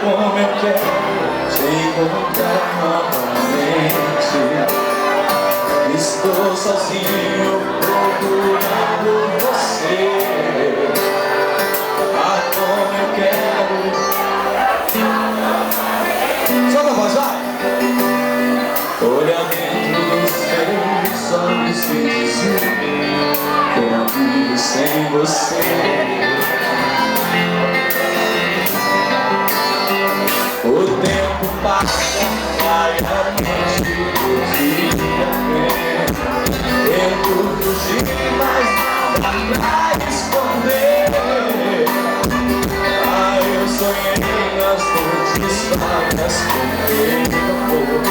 como eu quero te encontrar novamente. Estou sozinho procurando você. Ah, como eu quero. Só pra voz, vai! Olha dentro dos meus olhos e dizer que eu não vivo sem você. O tempo passa, vai a noite, o dia vem. Tento fugir, mas nada pra esconder. Ah, eu sonhei nas noites vagas com teu amor.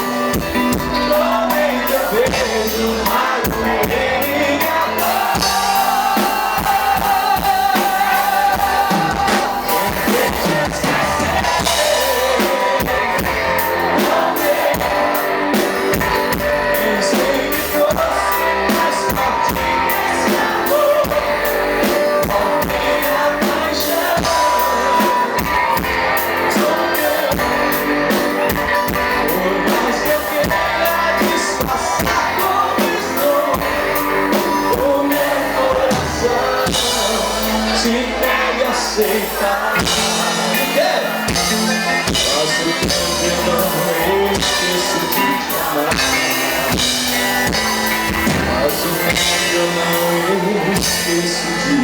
Tomei teu beijo, mas ninguém amor. Se pega e aceita. Faço o tempo, eu não esqueço de te amar. Faço o tempo, eu não esqueço de